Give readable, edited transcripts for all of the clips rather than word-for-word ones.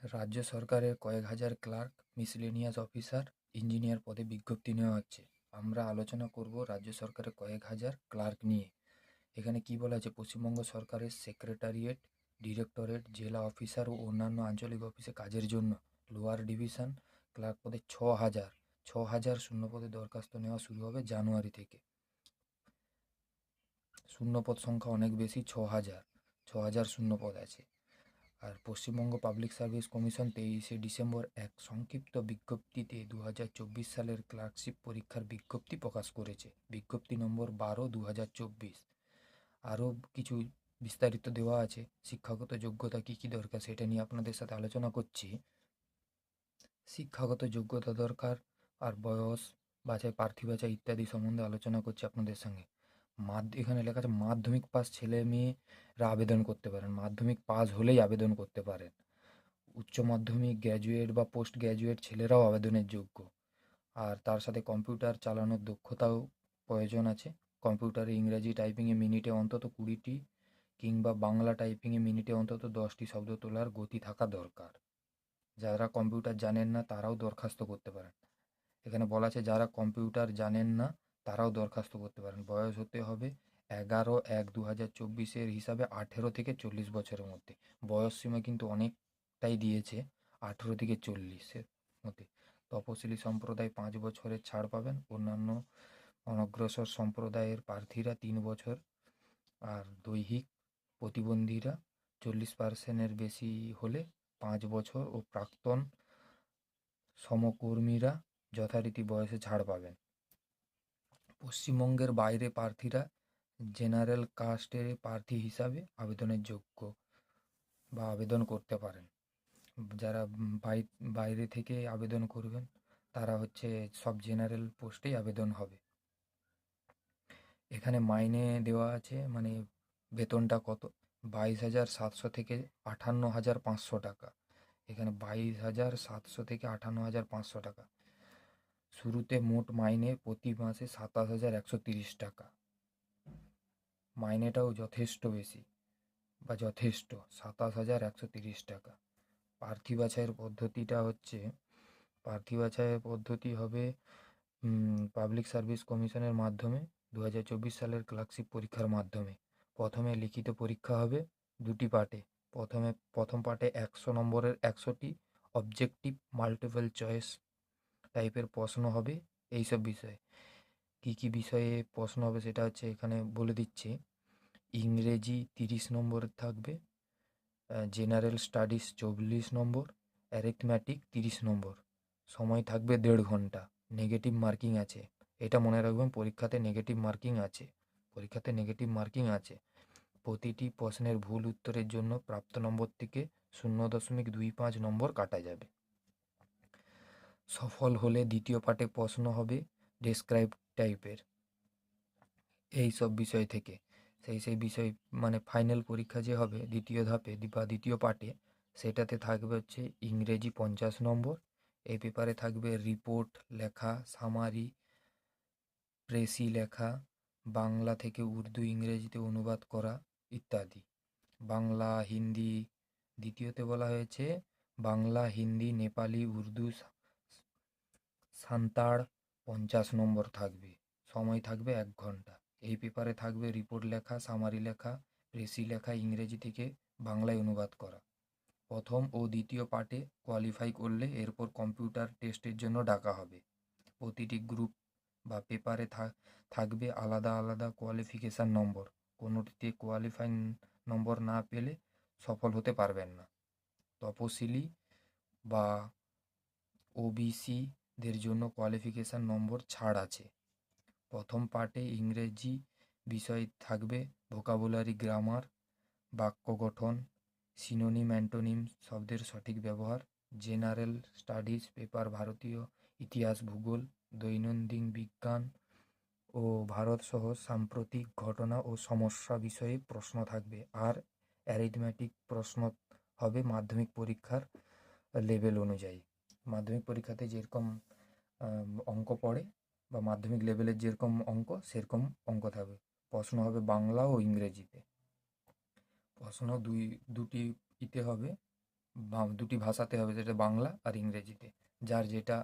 রাজ্য সরকারের কয়েক হাজার ক্লার্ক, মিসলেনিয়াস অফিসার, ইঞ্জিনিয়ার পদে বিজ্ঞপ্তি নেওয়া হচ্ছে। আমরা আলোচনা করব রাজ্য সরকারের কয়েক হাজার ক্লার্ক নিয়ে। এখানে কি বলা আছে, পশ্চিমবঙ্গ সরকারের সেক্রেটারিয়েট, ডিরেক্টরেট, জেলা অফিসার ও অন্যান্য আঞ্চলিক অফিসে কাজের জন্য লোয়ার ডিভিশন ক্লার্ক পদে 6,000 শূন্যপদে দরখাস্ত নেওয়া শুরু হবে জানুয়ারি থেকে। শূন্যপদ সংখ্যা অনেক বেশি, 6,000 শূন্যপদ আছে। আর পশ্চিমবঙ্গ পাবলিক সার্ভিস কমিশন 23শে ডিসেম্বর এক সংক্ষিপ্ত বিজ্ঞপ্তিতে 2024 সালের ক্লার্কশিপ পরীক্ষার বিজ্ঞপ্তি প্রকাশ করেছে। বিজ্ঞপ্তি নম্বর 12/2024। আরও কিছু বিস্তারিত দেওয়া আছে। শিক্ষাগত যোগ্যতা কী কী দরকার সেটা নিয়ে আপনাদের সাথে আলোচনা করছি। শিক্ষাগত যোগ্যতা দরকার, আর বয়স বাছাই, প্রার্থী বাছাই ইত্যাদি সম্বন্ধে আলোচনা করছি আপনাদের সঙ্গে। এখানে লেখা আছে মাধ্যমিক পাস ছেলে মেয়েরা আবেদন করতে পারেন। মাধ্যমিক পাস হলেই আবেদন করতে পারেন। উচ্চ মাধ্যমিক, গ্র্যাজুয়েট বা পোস্ট গ্র্যাজুয়েট ছেলেরাও আবেদনের যোগ্য। আর তার সাথে কম্পিউটার চালানোর দক্ষতাও প্রয়োজন আছে। কম্পিউটারে ইংরাজি টাইপিংয়ে মিনিটে অন্তত 20টি কিংবা বাংলা টাইপিংয়ে মিনিটে অন্তত 10টি শব্দ তোলার গতি থাকা দরকার। যারা কম্পিউটার জানেন না তারাও দরখাস্ত করতে পারেন। এখানে বলা আছে যারা কম্পিউটার জানেন না তারাও দরখাস্ত করতে পারেন। বয়স হতে হবে 11/1/2024 হিসাবে 18 থেকে 40 বছরের মধ্যে। বয়স সীমা কিন্তু অনেকটাই দিয়েছে, 18 থেকে 40-এর মধ্যে। তপশিলি সম্প্রদায় 5 বছরের ছাড় পাবেন। অন্যান্য অনগ্রসর সম্প্রদায়ের প্রার্থীরা 3 বছর, আর দৈহিক প্রতিবন্ধীরা 40% বেশি হলে 5 বছর ও প্রাক্তন সমকর্মীরা যথারীতি বয়সে ছাড় পাবেন। পশ্চিমবঙ্গের বাইরে প্রার্থীরা জেনারেল কাস্টের প্রার্থী হিসাবে আবেদনের যোগ্য বা আবেদন করতে পারেন। যারা বাইরে থেকে আবেদন করবেন তারা হচ্ছে সব জেনারেল পোস্টেই আবেদন হবে। এখানে মাইনে দেওয়া আছে, মানে বেতনটা কত, 22,700 থেকে 58,500 টাকা। এখানে 22,700 থেকে 58,500 টাকা। শুরুতে মোট মাইনে প্রতি মাসে 27,130 টাকা। মাইনেটাও যথেষ্ট বেশি বা যথেষ্ট, 27,130 টাকা। প্রার্থী বাছাইয়ের পদ্ধতিটা হচ্ছে, প্রার্থী বাছাইয়ের পদ্ধতি হবে পাবলিক সার্ভিস কমিশনের মাধ্যমে 2024 সালের ক্লার্কশিপ পরীক্ষার মাধ্যমে। প্রথমে লিখিত পরীক্ষা হবে 2টি পার্টে। প্রথম পার্টে 100 নম্বরের 100টি অবজেক্টিভ মাল্টিপল চয়েস টাইপের প্রশ্ন হবে এইসব বিষয়ে। কী কী বিষয়ে প্রশ্ন হবে সেটা হচ্ছে এখানে বলে দিচ্ছি। ইংরেজি 30 নম্বরের থাকবে, জেনারেল স্টাডিজ 44 নম্বর, অ্যারিথমেটিক 30 নম্বর। সময় থাকবে 1.5 ঘন্টা। নেগেটিভ মার্কিং আছে, এটা মনে রাখবেন, পরীক্ষাতে নেগেটিভ মার্কিং আছে। প্রতিটি প্রশ্নের ভুল উত্তরের জন্য প্রাপ্ত নম্বর থেকে 0.25 নম্বর কাটা যাবে। সফল হলে দ্বিতীয় পার্টে প্রশ্ন হবে ডেসক্রাইব টাইপের এই সব বিষয় থেকে। সেই বিষয়, মানে ফাইনাল পরীক্ষা যে হবে দ্বিতীয় ধাপে বা দ্বিতীয় পার্টে, সেটাতে থাকবে হচ্ছে ইংরেজি 50 নম্বর। এই পেপারে থাকবে রিপোর্ট লেখা, সামারি, প্রেসি লেখা, বাংলা থেকে উর্দু ইংরেজিতে অনুবাদ করা ইত্যাদি। বাংলা, হিন্দি, দ্বিতীয়তে বলা হয়েছে বাংলা, হিন্দি, নেপালি, উর্দু, সান্তাড় 50 নম্বর থাকবে। সময় থাকবে 1 ঘন্টা। এই পেপারে থাকবে রিপোর্ট লেখা, সামারি লেখা, প্রেসি লেখা, ইংরেজি থেকে বাংলায় অনুবাদ করা। প্রথম ও দ্বিতীয় পার্টে কোয়ালিফাই করলে এরপর কম্পিউটার টেস্টের জন্য ডাকা হবে। প্রতিটি গ্রুপ বা পেপারে থাকবে আলাদা আলাদা কোয়ালিফিকেশান নম্বর। কোনোটিতে কোয়ালিফাইং নম্বর না পেলে সফল হতে পারবেন না। তপশিলি বা ওবিসিদের জন্য কোয়ালিফিকেশান নম্বর ছাড় আছে। প্রথম পার্টে ইংরেজি বিষয় থাকবে ভোকাবুলারি, গ্রামার, বাক্য গঠন, সিনোনিম অ্যান্টোনিম শব্দের সঠিক ব্যবহার। জেনারেল স্টাডিজ পেপার ভারতীয় ইতিহাস, ভূগোল, দৈনন্দিন বিজ্ঞান ও ভারতসহ সাম্প্রতিক ঘটনা ও সমস্যা বিষয়ে প্রশ্ন থাকবে। আর অ্যারিথমেটিক প্রশ্ন হবে মাধ্যমিক পরীক্ষার লেভেল অনুযায়ী। মাধ্যমিক পরীক্ষাতে যেরকম অঙ্ক পড়ে বা মাধ্যমিক লেভেলের যেরকম অঙ্ক সেরকম অঙ্ক থাকবে। প্রশ্ন হবে বাংলা ও ইংরেজিতে। প্রশ্ন দুটি ইতে হবে, দুটি ভাষাতে হবে, যেটা বাংলা আর ইংরেজিতে। যার যেটা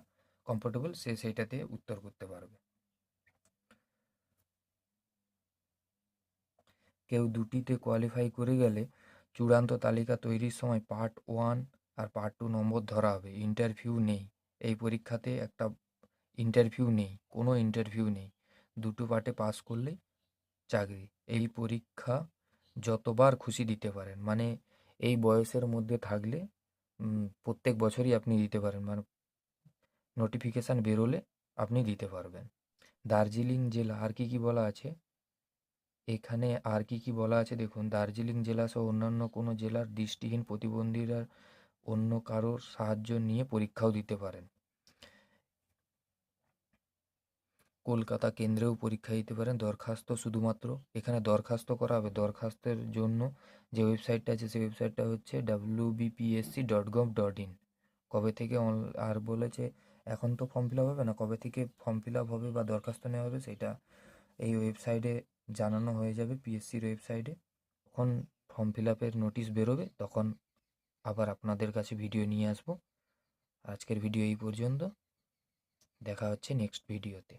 কমফোর্টেবল সে সেইটাতে উত্তর করতে পারবে। কেউ দুটিতে কোয়ালিফাই করে গেলে চূড়ান্ত তালিকা তৈরির সময় পার্ট 1 আর পার্ট 2 নম্বর ধরা হবে। ইন্টারভিউ নেই এই পরীক্ষাতে, একটা ইন্টারভিউ নেই, কোনো ইন্টারভিউ নেই। দুটো পার্টে পাস করলেই চাকরি। এই পরীক্ষা যতবার খুশি দিতে পারেন, মানে এই বয়সের মধ্যে থাকলে প্রত্যেক বছরই আপনি দিতে পারেন, মানে নোটিফিকেশান বেরোলে আপনি দিতে পারবেন। দার্জিলিং জেলা আর কি কি বলা আছে এখানে, আর কি কি বলা আছে দেখুন। দার্জিলিং জেলা সহ অন্যান্য কোনো জেলার দৃষ্টিহীন প্রতিবন্ধীরা অন্য কারোর সাহায্য নিয়ে পরীক্ষাও দিতে পারেন। কলকাতা কেন্দ্রেও পরীক্ষা দিতে পারেন। দরখাস্ত শুধুমাত্র এখানে দরখাস্ত করা হবে। দরখাস্তের জন্য যে ওয়েবসাইটটা আছে সেই ওয়েবসাইটটা হচ্ছে wbpsc.gov.in। কবে থেকে আর বলেছে এখন তো ফর্ম ফিল আপ হবে না, কবে থেকে ফর্ম ফিল আপ হবে বা দরখাস্ত নেওয়া হবে সেটা এই ওয়েবসাইটে জানানো হয়ে যাবে, পিএসসির ওয়েবসাইটে। তখন ফর্ম ফিল আপের নোটিশ বেরোবে, তখন আবার আপনাদের কাছে ভিডিও নিয়ে আসবো। আজকের ভিডিও এই পর্যন্ত, দেখা হচ্ছে নেক্সট ভিডিওতে।